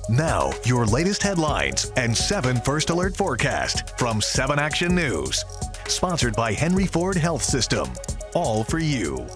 Now, your latest headlines and 7 First Alert forecast from 7 Action News. Sponsored by Henry Ford Health System. All for you.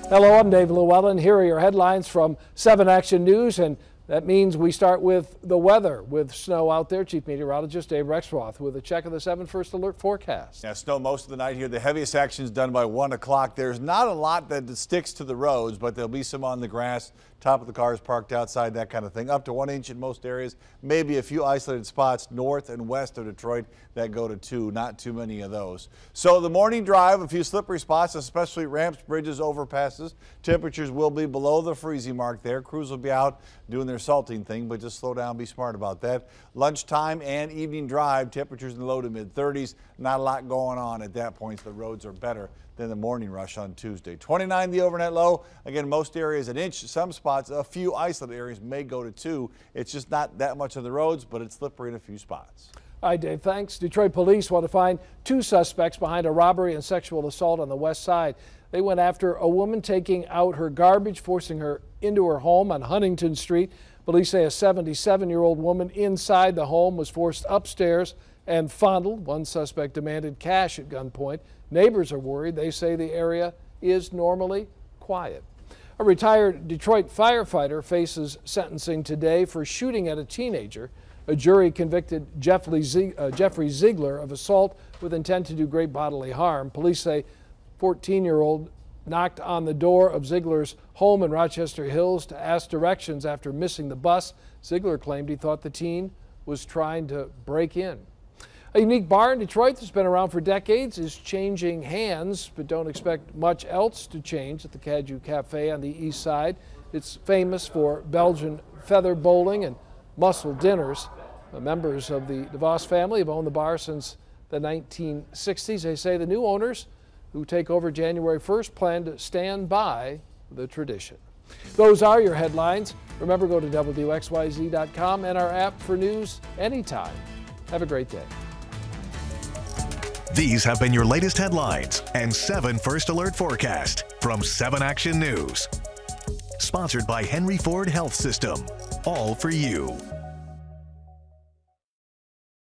Hello, I'm Dave Llewellyn. Here are your headlines from 7 Action News, and that means we start with the weather. With snow out there, Chief Meteorologist Dave Rexroth with a check of the 7 First Alert forecast. Yeah, snow most of the night here. The heaviest action is done by 1 o'clock. There's not a lot that sticks to the roads, but there'll be some on the grass, top of the cars parked outside, that kind of thing. Up to 1 inch in most areas, maybe a few isolated spots north and west of Detroit that go to 2, not too many of those. So the morning drive, a few slippery spots, especially ramps, bridges, overpasses. Temperatures will be below the freezing mark there. Crews will be out doing their salting thing, but just slow down, be smart about that. Lunchtime and evening drive, temperatures in the low to mid 30s. Not a lot going on at that point, so the roads are better than the morning rush on Tuesday. 29 the overnight low. Again, most areas an inch. Some spots, a few isolated areas may go to 2. It's just not that much on the roads, but it's slippery in a few spots. All right, Dave, thanks. Detroit police want to find 2 suspects behind a robbery and sexual assault on the west side. They went after a woman taking out her garbage, forcing her into her home on Huntington Street. Police say a 77-year-old woman inside the home was forced upstairs and fondled. One suspect demanded cash at gunpoint. Neighbors are worried. They say the area is normally quiet. A retired Detroit firefighter faces sentencing today for shooting at a teenager. A jury convicted Jeffrey Ziegler of assault with intent to do great bodily harm. Police say 14-year-old knocked on the door of Ziegler's home in Rochester Hills to ask directions after missing the bus. Ziegler claimed he thought the teen was trying to break in. A unique bar in Detroit that's been around for decades is changing hands, but don't expect much else to change at the Caju Cafe on the east side. It's famous for Belgian feather bowling and mussel dinners. The members of the DeVos family have owned the bar since the 1960s. They say the new owners, who take over January 1st, plan to stand by the tradition. Those are your headlines. Remember, go to WXYZ.com and our app for news anytime. Have a great day. These have been your latest headlines and 7 First Alert forecast from 7 Action News. Sponsored by Henry Ford Health System. All for you.